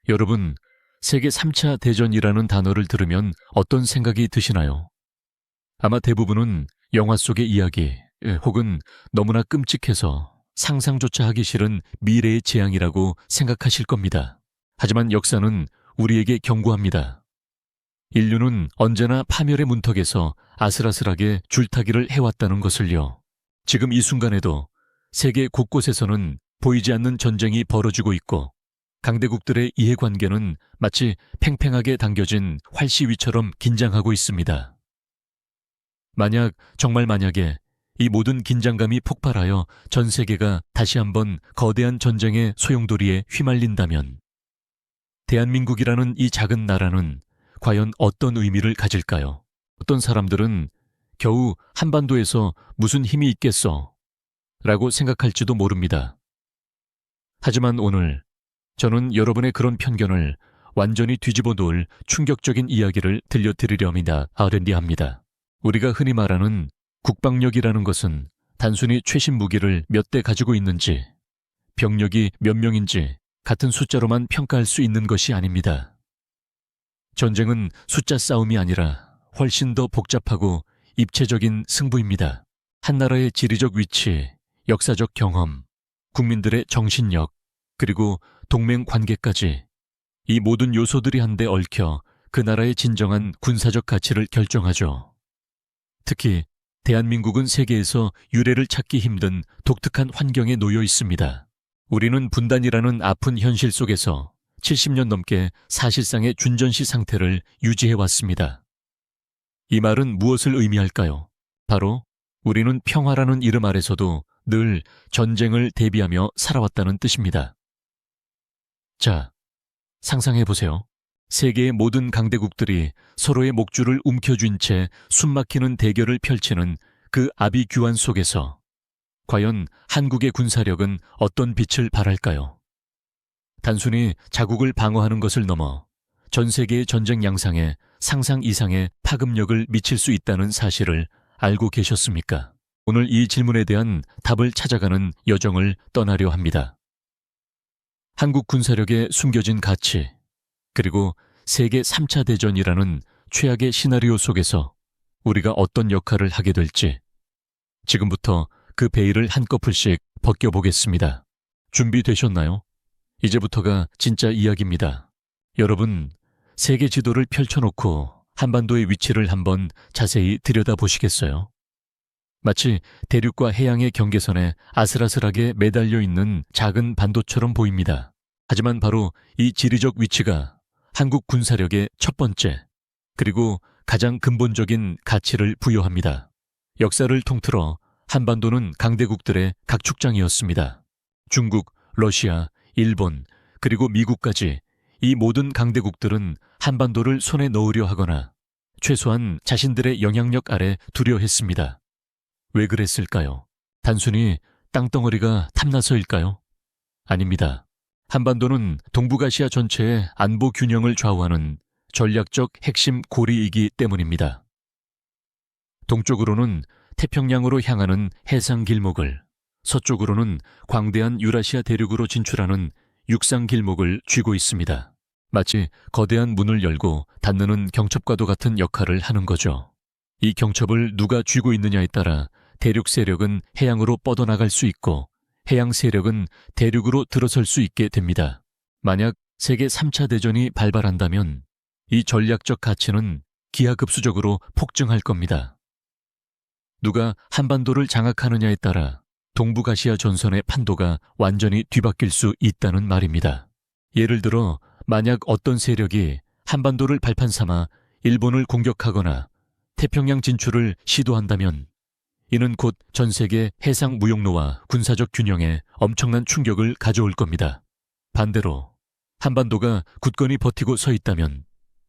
여러분, 세계 3차 대전이라는 단어를 들으면 어떤 생각이 드시나요? 아마 대부분은 영화 속의 이야기, 혹은 너무나 끔찍해서 상상조차 하기 싫은 미래의 재앙이라고 생각하실 겁니다. 하지만 역사는 우리에게 경고합니다. 인류는 언제나 파멸의 문턱에서 아슬아슬하게 줄타기를 해왔다는 것을요. 지금 이 순간에도 세계 곳곳에서는 보이지 않는 전쟁이 벌어지고 있고 강대국들의 이해관계는 마치 팽팽하게 당겨진 활시위처럼 긴장하고 있습니다. 정말 만약에 이 모든 긴장감이 폭발하여 전 세계가 다시 한번 거대한 전쟁의 소용돌이에 휘말린다면 대한민국이라는 이 작은 나라는 과연 어떤 의미를 가질까요? 어떤 사람들은 겨우 한반도에서 무슨 힘이 있겠어? 라고 생각할지도 모릅니다. 하지만 오늘 저는 여러분의 그런 편견을 완전히 뒤집어 놓을 충격적인 이야기를 들려드리려 합니다. 우리가 흔히 말하는 국방력이라는 것은 단순히 최신 무기를 몇 대 가지고 있는지, 병력이 몇 명인지 같은 숫자로만 평가할 수 있는 것이 아닙니다. 전쟁은 숫자 싸움이 아니라 훨씬 더 복잡하고 입체적인 승부입니다. 한 나라의 지리적 위치, 역사적 경험, 국민들의 정신력, 그리고 동맹 관계까지 이 모든 요소들이 한데 얽혀 그 나라의 진정한 군사적 가치를 결정하죠. 특히 대한민국은 세계에서 유례를 찾기 힘든 독특한 환경에 놓여 있습니다. 우리는 분단이라는 아픈 현실 속에서 70년 넘게 사실상의 준전시 상태를 유지해왔습니다. 이 말은 무엇을 의미할까요? 바로 우리는 평화라는 이름 아래서도 늘 전쟁을 대비하며 살아왔다는 뜻입니다. 자, 상상해보세요. 세계의 모든 강대국들이 서로의 목줄을 움켜쥔 채 숨막히는 대결을 펼치는 그 아비규환 속에서 과연 한국의 군사력은 어떤 빛을 발할까요? 단순히 자국을 방어하는 것을 넘어 전 세계의 전쟁 양상에 상상 이상의 파급력을 미칠 수 있다는 사실을 알고 계셨습니까? 오늘 이 질문에 대한 답을 찾아가는 여정을 떠나려 합니다. 한국 군사력의 숨겨진 가치, 그리고 세계 3차 대전이라는 최악의 시나리오 속에서 우리가 어떤 역할을 하게 될지 지금부터 그 베일을 한꺼풀씩 벗겨보겠습니다. 준비되셨나요? 이제부터가 진짜 이야기입니다. 여러분, 세계 지도를 펼쳐놓고 한반도의 위치를 한번 자세히 들여다보시겠어요? 마치 대륙과 해양의 경계선에 아슬아슬하게 매달려 있는 작은 반도처럼 보입니다. 하지만 바로 이 지리적 위치가 한국 군사력의 첫 번째, 그리고 가장 근본적인 가치를 부여합니다. 역사를 통틀어 한반도는 강대국들의 각축장이었습니다. 중국, 러시아, 일본, 그리고 미국까지 이 모든 강대국들은 한반도를 손에 넣으려 하거나 최소한 자신들의 영향력 아래 두려 했습니다. 왜 그랬을까요? 단순히 땅덩어리가 탐나서일까요? 아닙니다. 한반도는 동북아시아 전체의 안보 균형을 좌우하는 전략적 핵심 고리이기 때문입니다. 동쪽으로는 태평양으로 향하는 해상 길목을, 서쪽으로는 광대한 유라시아 대륙으로 진출하는 육상 길목을 쥐고 있습니다. 마치 거대한 문을 열고 닫는 경첩과도 같은 역할을 하는 거죠. 이 경첩을 누가 쥐고 있느냐에 따라 대륙 세력은 해양으로 뻗어나갈 수 있고 해양 세력은 대륙으로 들어설 수 있게 됩니다. 만약 세계 3차 대전이 발발한다면 이 전략적 가치는 기하급수적으로 폭증할 겁니다. 누가 한반도를 장악하느냐에 따라 동북아시아 전선의 판도가 완전히 뒤바뀔 수 있다는 말입니다. 예를 들어 만약 어떤 세력이 한반도를 발판 삼아 일본을 공격하거나 태평양 진출을 시도한다면 이는 곧 전 세계 해상 무역로와 군사적 균형에 엄청난 충격을 가져올 겁니다. 반대로 한반도가 굳건히 버티고 서 있다면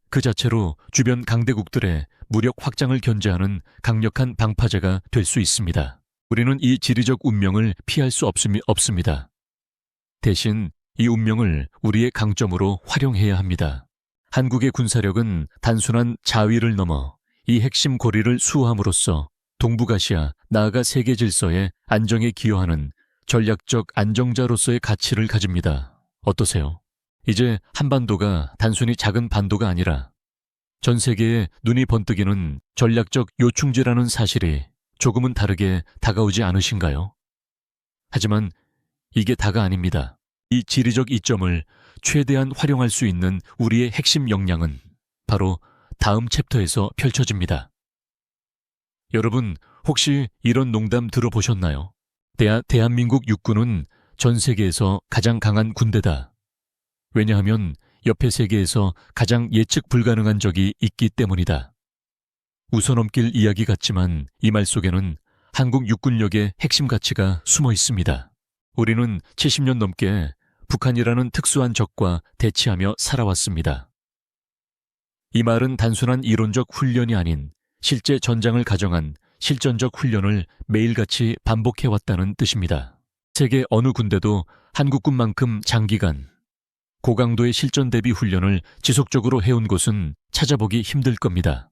그 자체로 주변 강대국들의 무력 확장을 견제하는 강력한 방파제가 될 수 있습니다. 우리는 이 지리적 운명을 피할 수 없습니다. 대신 이 운명을 우리의 강점으로 활용해야 합니다. 한국의 군사력은 단순한 자위를 넘어 이 핵심 고리를 수호함으로써 동북아시아, 나아가 세계 질서의 안정에 기여하는 전략적 안정자로서의 가치를 가집니다. 어떠세요? 이제 한반도가 단순히 작은 반도가 아니라 전 세계에 눈이 번뜩이는 전략적 요충지라는 사실이 조금은 다르게 다가오지 않으신가요? 하지만 이게 다가 아닙니다. 이 지리적 이점을 최대한 활용할 수 있는 우리의 핵심 역량은 바로 다음 챕터에서 펼쳐집니다. 여러분, 혹시 이런 농담 들어보셨나요? 대한민국 육군은 전 세계에서 가장 강한 군대다. 왜냐하면 옆의 세계에서 가장 예측 불가능한 적이 있기 때문이다. 웃어넘길 이야기 같지만 이 말 속에는 한국 육군력의 핵심 가치가 숨어 있습니다. 우리는 70년 넘게 북한이라는 특수한 적과 대치하며 살아왔습니다. 이 말은 단순한 이론적 훈련이 아닌 실제 전장을 가정한 실전적 훈련을 매일같이 반복해왔다는 뜻입니다. 세계 어느 군대도 한국군만큼 장기간 고강도의 실전 대비 훈련을 지속적으로 해온 곳은 찾아보기 힘들 겁니다.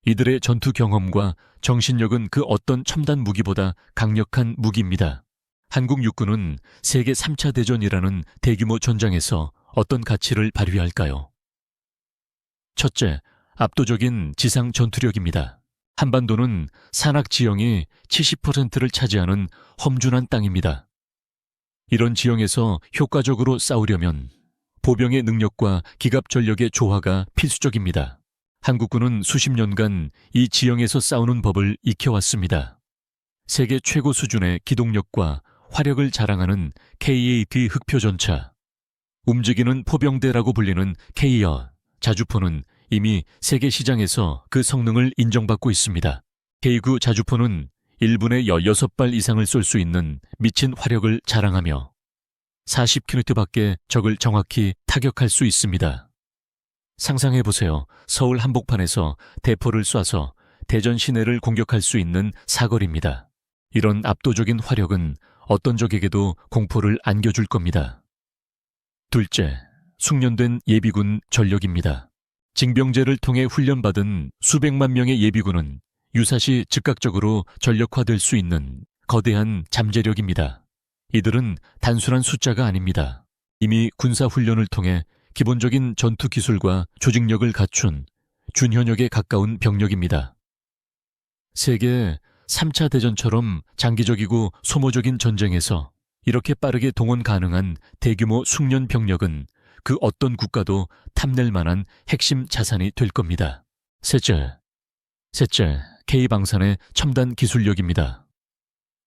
이들의 전투 경험과 정신력은 그 어떤 첨단 무기보다 강력한 무기입니다. 한국 육군은 세계 3차 대전이라는 대규모 전장에서 어떤 가치를 발휘할까요? 첫째, 압도적인 지상 전투력입니다. 한반도는 산악 지형이 70%를 차지하는 험준한 땅입니다. 이런 지형에서 효과적으로 싸우려면 보병의 능력과 기갑 전력의 조화가 필수적입니다. 한국군은 수십 년간 이 지형에서 싸우는 법을 익혀왔습니다. 세계 최고 수준의 기동력과 화력을 자랑하는 KA-D 흑표 전차, 움직이는 포병대라고 불리는 K여, 자주포는 이미 세계 시장에서 그 성능을 인정받고 있습니다. K9 자주포는 1분에 16발 이상을 쏠 수 있는 미친 화력을 자랑하며 40km 밖에 적을 정확히 타격할 수 있습니다. 상상해보세요. 서울 한복판에서 대포를 쏴서 대전 시내를 공격할 수 있는 사거리입니다. 이런 압도적인 화력은 어떤 적에게도 공포를 안겨줄 겁니다. 둘째, 숙련된 예비군 전력입니다. 징병제를 통해 훈련받은 수백만 명의 예비군은 유사시 즉각적으로 전력화될 수 있는 거대한 잠재력입니다. 이들은 단순한 숫자가 아닙니다. 이미 군사훈련을 통해 기본적인 전투 기술과 조직력을 갖춘 준현역에 가까운 병력입니다. 세계 3차 대전처럼 장기적이고 소모적인 전쟁에서 이렇게 빠르게 동원 가능한 대규모 숙련 병력은 그 어떤 국가도 탐낼 만한 핵심 자산이 될 겁니다. 셋째, K방산의 첨단 기술력입니다.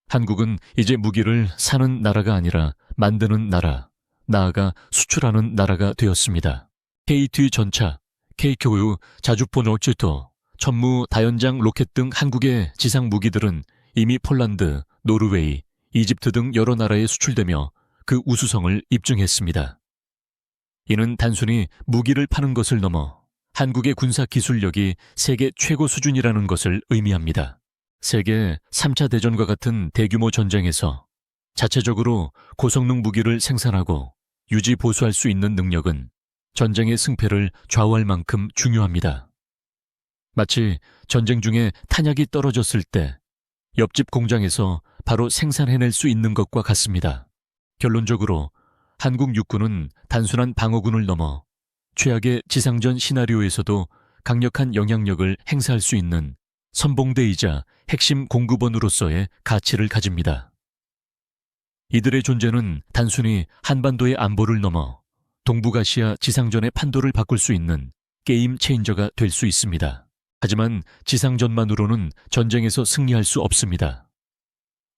한국은 이제 무기를 사는 나라가 아니라 만드는 나라, 나아가 수출하는 나라가 되었습니다. K2 전차, K교우, 자주포 노치토, 천무 다연장 로켓 등 한국의 지상 무기들은 이미 폴란드, 노르웨이, 이집트 등 여러 나라에 수출되며 그 우수성을 입증했습니다. 이는 단순히 무기를 파는 것을 넘어 한국의 군사 기술력이 세계 최고 수준이라는 것을 의미합니다. 세계 3차 대전과 같은 대규모 전쟁에서 자체적으로 고성능 무기를 생산하고 유지 보수할 수 있는 능력은 전쟁의 승패를 좌우할 만큼 중요합니다. 마치 전쟁 중에 탄약이 떨어졌을 때 옆집 공장에서 바로 생산해낼 수 있는 것과 같습니다. 결론적으로 한국 육군은 단순한 방어군을 넘어 최악의 지상전 시나리오에서도 강력한 영향력을 행사할 수 있는 선봉대이자 핵심 공급원으로서의 가치를 가집니다. 이들의 존재는 단순히 한반도의 안보를 넘어 동북아시아 지상전의 판도를 바꿀 수 있는 게임 체인저가 될 수 있습니다. 하지만 지상전만으로는 전쟁에서 승리할 수 없습니다.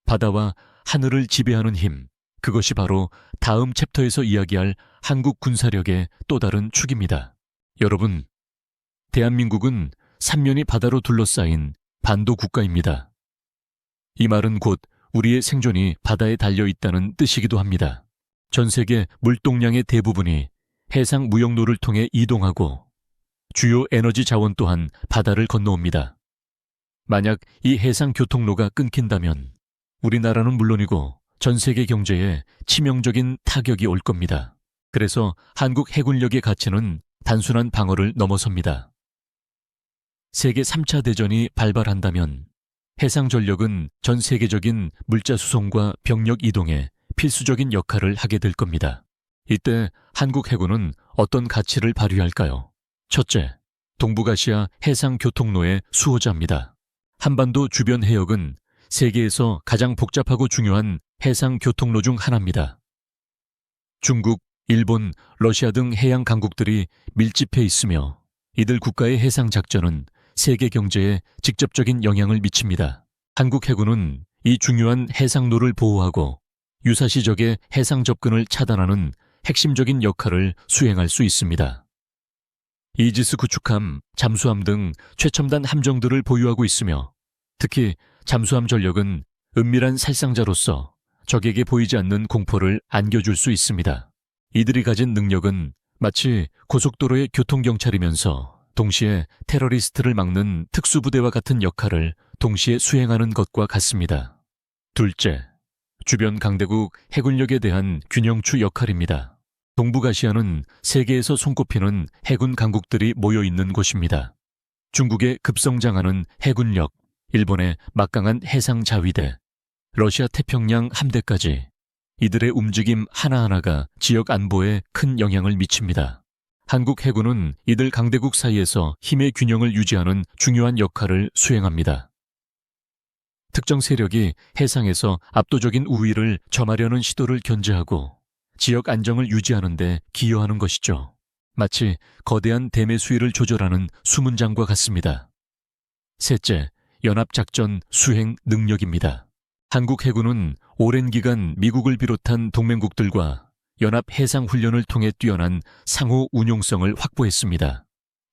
바다와 하늘을 지배하는 힘, 그것이 바로 다음 챕터에서 이야기할 한국 군사력의 또 다른 축입니다. 여러분, 대한민국은 삼면이 바다로 둘러싸인 반도 국가입니다. 이 말은 곧 우리의 생존이 바다에 달려있다는 뜻이기도 합니다. 전 세계 물동량의 대부분이 해상 무역로를 통해 이동하고 주요 에너지 자원 또한 바다를 건너옵니다. 만약 이 해상 교통로가 끊긴다면 우리나라는 물론이고 전 세계 경제에 치명적인 타격이 올 겁니다. 그래서 한국 해군력의 가치는 단순한 방어를 넘어섭니다. 세계 3차 대전이 발발한다면 해상 전력은 전 세계적인 물자 수송과 병력 이동에 필수적인 역할을 하게 될 겁니다. 이때 한국 해군은 어떤 가치를 발휘할까요? 첫째, 동북아시아 해상교통로의 수호자입니다. 한반도 주변 해역은 세계에서 가장 복잡하고 중요한 해상교통로 중 하나입니다. 중국, 일본, 러시아 등 해양 강국들이 밀집해 있으며 이들 국가의 해상 작전은 세계 경제에 직접적인 영향을 미칩니다. 한국 해군은 이 중요한 해상로를 보호하고 유사시 적의 해상 접근을 차단하는 핵심적인 역할을 수행할 수 있습니다. 이지스 구축함, 잠수함 등 최첨단 함정들을 보유하고 있으며 특히 잠수함 전력은 은밀한 살상자로서 적에게 보이지 않는 공포를 안겨줄 수 있습니다. 이들이 가진 능력은 마치 고속도로의 교통경찰이면서 동시에 테러리스트를 막는 특수부대와 같은 역할을 동시에 수행하는 것과 같습니다. 둘째, 주변 강대국 해군력에 대한 균형추 역할입니다. 동북아시아는 세계에서 손꼽히는 해군 강국들이 모여 있는 곳입니다. 중국의 급성장하는 해군력, 일본의 막강한 해상 자위대, 러시아 태평양 함대까지 이들의 움직임 하나하나가 지역 안보에 큰 영향을 미칩니다. 한국 해군은 이들 강대국 사이에서 힘의 균형을 유지하는 중요한 역할을 수행합니다. 특정 세력이 해상에서 압도적인 우위를 점하려는 시도를 견제하고 지역 안정을 유지하는 데 기여하는 것이죠. 마치 거대한 댐의 수위를 조절하는 수문장과 같습니다. 셋째, 연합작전 수행 능력입니다. 한국 해군은 오랜 기간 미국을 비롯한 동맹국들과 연합 해상훈련을 통해 뛰어난 상호 운용성을 확보했습니다.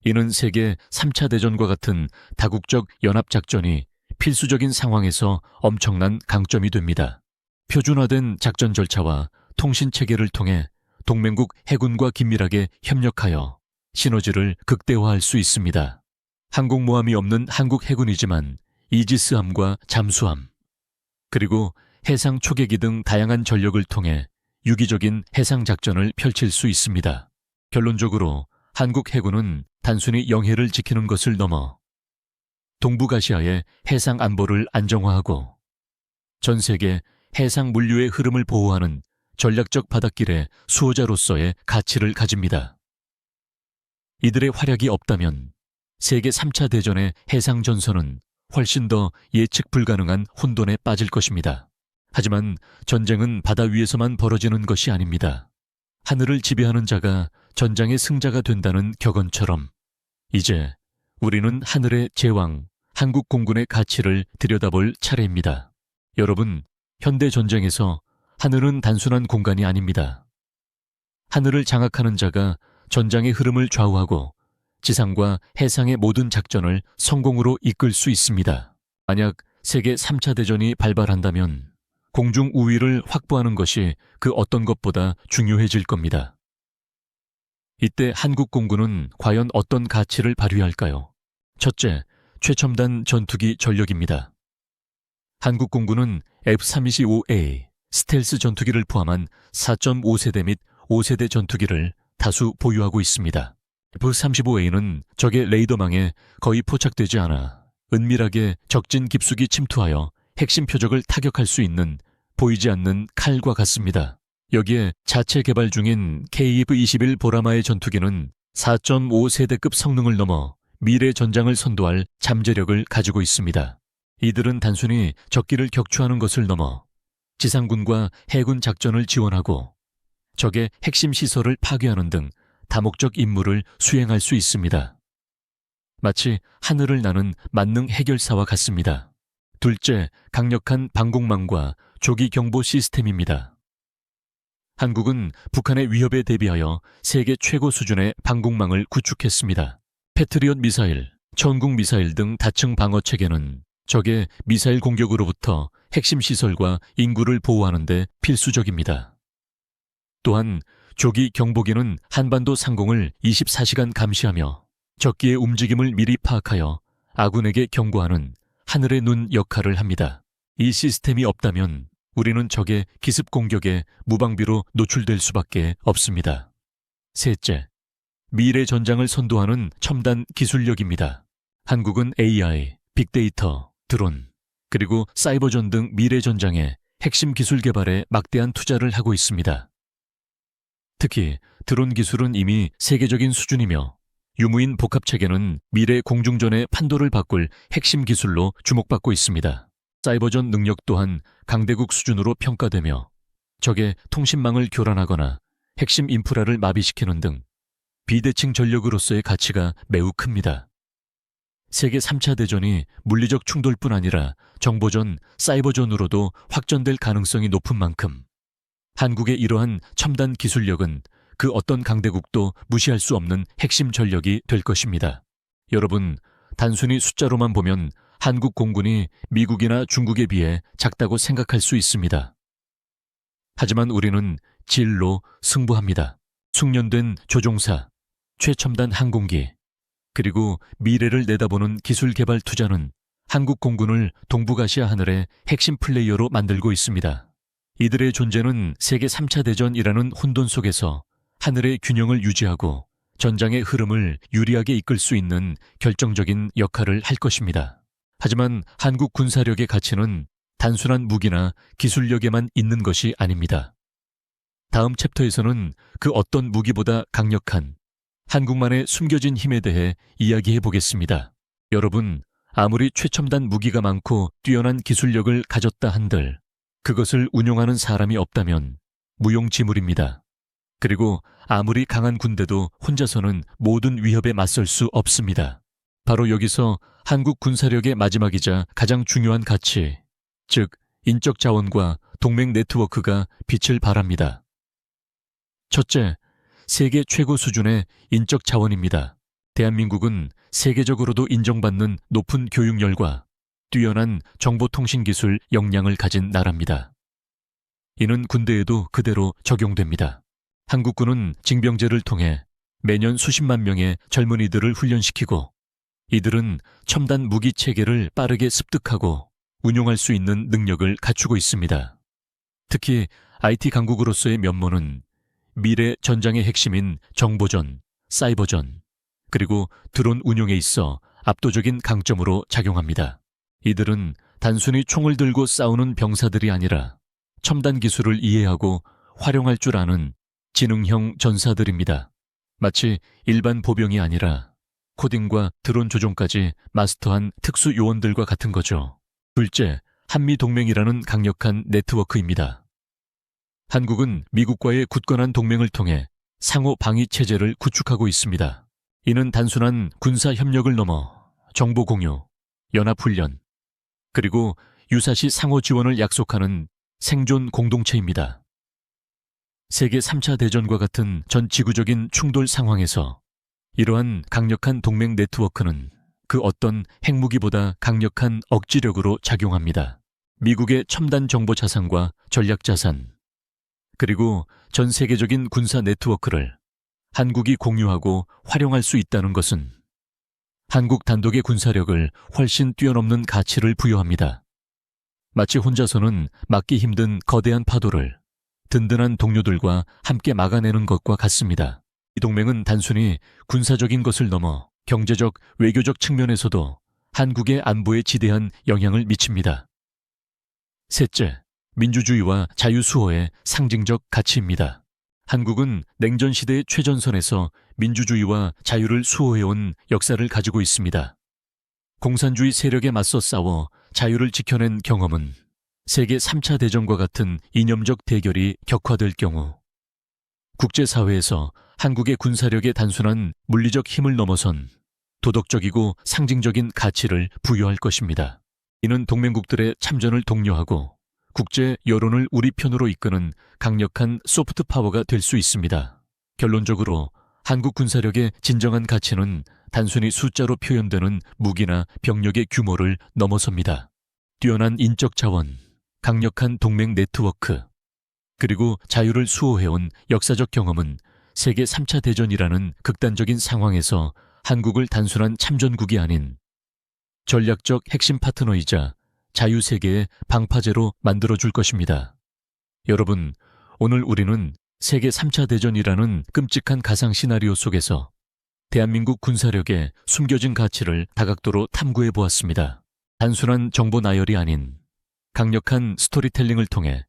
이는 세계 3차 대전과 같은 다국적 연합작전이 필수적인 상황에서 엄청난 강점이 됩니다. 표준화된 작전 절차와 통신 체계를 통해 동맹국 해군과 긴밀하게 협력하여 시너지를 극대화할 수 있습니다. 항공모함이 없는 한국 해군이지만 이지스함과 잠수함, 그리고 해상 초계기 등 다양한 전력을 통해 유기적인 해상 작전을 펼칠 수 있습니다. 결론적으로 한국 해군은 단순히 영해를 지키는 것을 넘어 동북아시아의 해상 안보를 안정화하고 전 세계 해상 물류의 흐름을 보호하는 전략적 바닷길의 수호자로서의 가치를 가집니다. 이들의 활약이 없다면 세계 3차 대전의 해상 전선은 훨씬 더 예측 불가능한 혼돈에 빠질 것입니다. 하지만 전쟁은 바다 위에서만 벌어지는 것이 아닙니다. 하늘을 지배하는 자가 전장의 승자가 된다는 격언처럼 이제 우리는 하늘의 제왕, 한국 공군의 가치를 들여다볼 차례입니다. 여러분, 현대 전쟁에서 하늘은 단순한 공간이 아닙니다. 하늘을 장악하는 자가 전장의 흐름을 좌우하고 지상과 해상의 모든 작전을 성공으로 이끌 수 있습니다. 만약 세계 3차 대전이 발발한다면 공중 우위를 확보하는 것이 그 어떤 것보다 중요해질 겁니다. 이때 한국 공군은 과연 어떤 가치를 발휘할까요? 첫째, 최첨단 전투기 전력입니다. 한국 공군은 F-325A 스텔스 전투기를 포함한 4.5세대 및 5세대 전투기를 다수 보유하고 있습니다. F-35A는 적의 레이더망에 거의 포착되지 않아 은밀하게 적진 깊숙이 침투하여 핵심 표적을 타격할 수 있는 보이지 않는 칼과 같습니다. 여기에 자체 개발 중인 KF-21 보라마의 전투기는 4.5세대급 성능을 넘어 미래 전장을 선도할 잠재력을 가지고 있습니다. 이들은 단순히 적기를 격추하는 것을 넘어 지상군과 해군 작전을 지원하고 적의 핵심 시설을 파괴하는 등 다목적 임무를 수행할 수 있습니다. 마치 하늘을 나는 만능 해결사와 같습니다. 둘째, 강력한 방공망과 조기 경보 시스템입니다. 한국은 북한의 위협에 대비하여 세계 최고 수준의 방공망을 구축했습니다. 패트리엇 미사일, 천궁 미사일 등 다층 방어 체계는 적의 미사일 공격으로부터 핵심 시설과 인구를 보호하는 데 필수적입니다. 또한 조기 경보기는 한반도 상공을 24시간 감시하며 적기의 움직임을 미리 파악하여 아군에게 경고하는 하늘의 눈 역할을 합니다. 이 시스템이 없다면 우리는 적의 기습 공격에 무방비로 노출될 수밖에 없습니다. 셋째, 미래 전장을 선도하는 첨단 기술력입니다. 한국은 AI, 빅데이터, 드론, 그리고 사이버전 등 미래 전장에 핵심 기술 개발에 막대한 투자를 하고 있습니다. 특히 드론 기술은 이미 세계적인 수준이며 유무인 복합체계는 미래 공중전의 판도를 바꿀 핵심 기술로 주목받고 있습니다. 사이버전 능력 또한 강대국 수준으로 평가되며 적의 통신망을 교란하거나 핵심 인프라를 마비시키는 등 비대칭 전력으로서의 가치가 매우 큽니다. 세계 3차 대전이 물리적 충돌뿐 아니라 정보전, 사이버전으로도 확전될 가능성이 높은 만큼 한국의 이러한 첨단 기술력은 그 어떤 강대국도 무시할 수 없는 핵심 전력이 될 것입니다. 여러분, 단순히 숫자로만 보면 한국 공군이 미국이나 중국에 비해 작다고 생각할 수 있습니다. 하지만 우리는 질로 승부합니다. 숙련된 조종사, 최첨단 항공기, 그리고 미래를 내다보는 기술 개발 투자는 한국 공군을 동북아시아 하늘의 핵심 플레이어로 만들고 있습니다. 이들의 존재는 세계 3차 대전이라는 혼돈 속에서 하늘의 균형을 유지하고 전장의 흐름을 유리하게 이끌 수 있는 결정적인 역할을 할 것입니다. 하지만 한국 군사력의 가치는 단순한 무기나 기술력에만 있는 것이 아닙니다. 다음 챕터에서는 그 어떤 무기보다 강력한 한국만의 숨겨진 힘에 대해 이야기해 보겠습니다. 여러분, 아무리 최첨단 무기가 많고 뛰어난 기술력을 가졌다 한들 그것을 운용하는 사람이 없다면 무용지물입니다. 그리고 아무리 강한 군대도 혼자서는 모든 위협에 맞설 수 없습니다. 바로 여기서 한국 군사력의 마지막이자 가장 중요한 가치, 즉 인적 자원과 동맹 네트워크가 빛을 발합니다. 첫째, 세계 최고 수준의 인적 자원입니다. 대한민국은 세계적으로도 인정받는 높은 교육열과 뛰어난 정보통신 기술 역량을 가진 나라입니다. 이는 군대에도 그대로 적용됩니다. 한국군은 징병제를 통해 매년 수십만 명의 젊은이들을 훈련시키고 이들은 첨단 무기 체계를 빠르게 습득하고 운용할 수 있는 능력을 갖추고 있습니다. 특히 IT 강국으로서의 면모는 미래 전장의 핵심인 정보전, 사이버전, 그리고 드론 운용에 있어 압도적인 강점으로 작용합니다. 이들은 단순히 총을 들고 싸우는 병사들이 아니라 첨단 기술을 이해하고 활용할 줄 아는 지능형 전사들입니다. 마치 일반 보병이 아니라 코딩과 드론 조종까지 마스터한 특수 요원들과 같은 거죠. 둘째, 한미동맹이라는 강력한 네트워크입니다. 한국은 미국과의 굳건한 동맹을 통해 상호 방위 체제를 구축하고 있습니다. 이는 단순한 군사 협력을 넘어 정보 공유, 연합훈련, 그리고 유사시 상호 지원을 약속하는 생존 공동체입니다. 세계 3차 대전과 같은 전 지구적인 충돌 상황에서 이러한 강력한 동맹 네트워크는 그 어떤 핵무기보다 강력한 억지력으로 작용합니다. 미국의 첨단 정보 자산과 전략 자산, 그리고 전 세계적인 군사 네트워크를 한국이 공유하고 활용할 수 있다는 것은 한국 단독의 군사력을 훨씬 뛰어넘는 가치를 부여합니다. 마치 혼자서는 막기 힘든 거대한 파도를 든든한 동료들과 함께 막아내는 것과 같습니다. 이 동맹은 단순히 군사적인 것을 넘어 경제적, 외교적 측면에서도 한국의 안보에 지대한 영향을 미칩니다. 셋째, 민주주의와 자유수호의 상징적 가치입니다. 한국은 냉전 시대의 최전선에서 민주주의와 자유를 수호해온 역사를 가지고 있습니다. 공산주의 세력에 맞서 싸워 자유를 지켜낸 경험은 세계 3차 대전과 같은 이념적 대결이 격화될 경우 국제사회에서 한국의 군사력의 단순한 물리적 힘을 넘어선 도덕적이고 상징적인 가치를 부여할 것입니다. 이는 동맹국들의 참전을 독려하고 국제 여론을 우리 편으로 이끄는 강력한 소프트 파워가 될 수 있습니다. 결론적으로 한국 군사력의 진정한 가치는 단순히 숫자로 표현되는 무기나 병력의 규모를 넘어섭니다. 뛰어난 인적 자원, 강력한 동맹 네트워크, 그리고 자유를 수호해온 역사적 경험은 세계 3차 대전이라는 극단적인 상황에서 한국을 단순한 참전국이 아닌 전략적 핵심 파트너이자 자유세계의 방파제로 만들어줄 것입니다. 여러분, 오늘 우리는 세계 3차 대전이라는 끔찍한 가상 시나리오 속에서 대한민국 군사력의 숨겨진 가치를 다각도로 탐구해 보았습니다. 단순한 정보 나열이 아닌 강력한 스토리텔링을 통해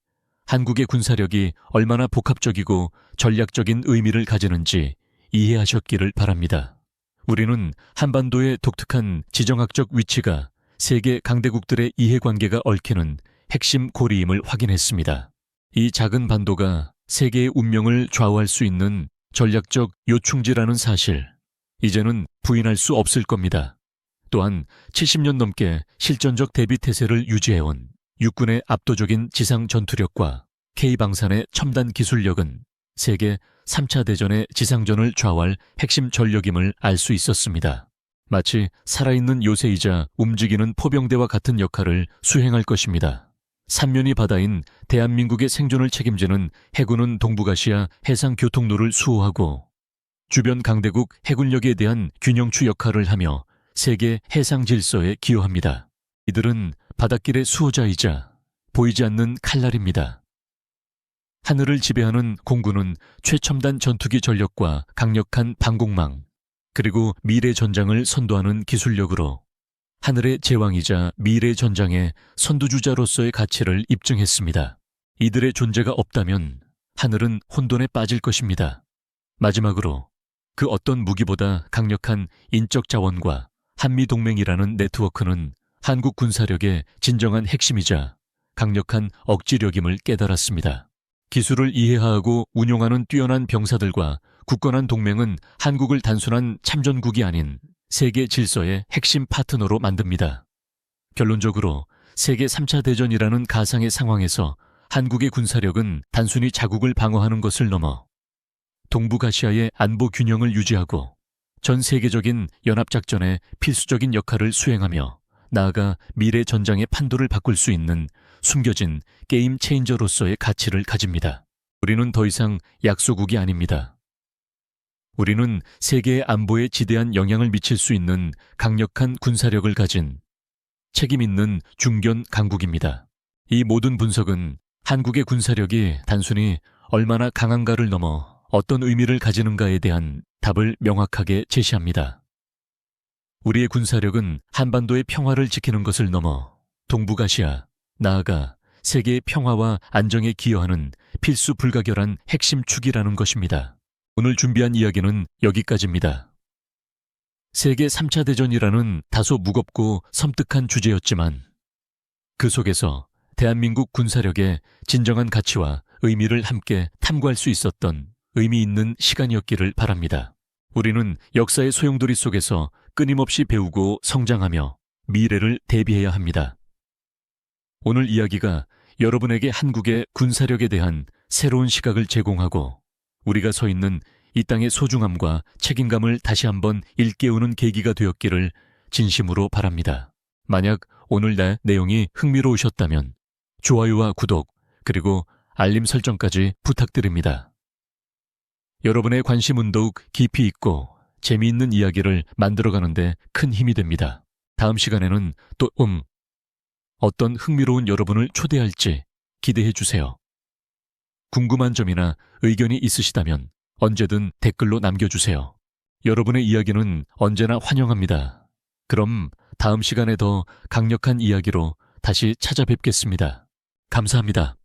한국의 군사력이 얼마나 복합적이고 전략적인 의미를 가지는지 이해하셨기를 바랍니다. 우리는 한반도의 독특한 지정학적 위치가 세계 강대국들의 이해관계가 얽히는 핵심 고리임을 확인했습니다. 이 작은 반도가 세계의 운명을 좌우할 수 있는 전략적 요충지라는 사실, 이제는 부인할 수 없을 겁니다. 또한 70년 넘게 실전적 대비태세를 유지해온 육군의 압도적인 지상 전투력과 K방산의 첨단 기술력은 세계 3차 대전의 지상전을 좌우할 핵심 전력임을 알 수 있었습니다. 마치 살아있는 요새이자 움직이는 포병대와 같은 역할을 수행할 것입니다. 삼면이 바다인 대한민국의 생존을 책임지는 해군은 동북아시아 해상교통로를 수호하고 주변 강대국 해군력에 대한 균형추 역할을 하며 세계 해상 질서에 기여합니다. 이들은 바닷길의 수호자이자 보이지 않는 칼날입니다. 하늘을 지배하는 공군은 최첨단 전투기 전력과 강력한 방공망, 그리고 미래 전장을 선도하는 기술력으로 하늘의 제왕이자 미래 전장의 선두주자로서의 가치를 입증했습니다. 이들의 존재가 없다면 하늘은 혼돈에 빠질 것입니다. 마지막으로 그 어떤 무기보다 강력한 인적 자원과 한미동맹이라는 네트워크는 한국 군사력의 진정한 핵심이자 강력한 억지력임을 깨달았습니다. 기술을 이해하고 운용하는 뛰어난 병사들과 굳건한 동맹은 한국을 단순한 참전국이 아닌 세계 질서의 핵심 파트너로 만듭니다. 결론적으로 세계 3차 대전이라는 가상의 상황에서 한국의 군사력은 단순히 자국을 방어하는 것을 넘어 동북아시아의 안보 균형을 유지하고 전 세계적인 연합작전에 필수적인 역할을 수행하며 나아가 미래 전장의 판도를 바꿀 수 있는 숨겨진 게임 체인저로서의 가치를 가집니다. 우리는 더 이상 약소국이 아닙니다. 우리는 세계의 안보에 지대한 영향을 미칠 수 있는 강력한 군사력을 가진 책임 있는 중견 강국입니다. 이 모든 분석은 한국의 군사력이 단순히 얼마나 강한가를 넘어 어떤 의미를 가지는가에 대한 답을 명확하게 제시합니다. 우리의 군사력은 한반도의 평화를 지키는 것을 넘어 동북아시아, 나아가 세계의 평화와 안정에 기여하는 필수 불가결한 핵심 축이라는 것입니다. 오늘 준비한 이야기는 여기까지입니다. 세계 3차 대전이라는 다소 무겁고 섬뜩한 주제였지만 그 속에서 대한민국 군사력의 진정한 가치와 의미를 함께 탐구할 수 있었던 의미 있는 시간이었기를 바랍니다. 우리는 역사의 소용돌이 속에서 끊임없이 배우고 성장하며 미래를 대비해야 합니다. 오늘 이야기가 여러분에게 한국의 군사력에 대한 새로운 시각을 제공하고 우리가 서 있는 이 땅의 소중함과 책임감을 다시 한번 일깨우는 계기가 되었기를 진심으로 바랍니다. 만약 오늘 내 내용이 흥미로우셨다면 좋아요와 구독 그리고 알림 설정까지 부탁드립니다. 여러분의 관심은 더욱 깊이 있고 재미있는 이야기를 만들어가는데 큰 힘이 됩니다. 다음 시간에는 또 어떤 흥미로운 여러분을 초대할지 기대해 주세요. 궁금한 점이나 의견이 있으시다면 언제든 댓글로 남겨주세요. 여러분의 이야기는 언제나 환영합니다. 그럼 다음 시간에 더 강력한 이야기로 다시 찾아뵙겠습니다. 감사합니다.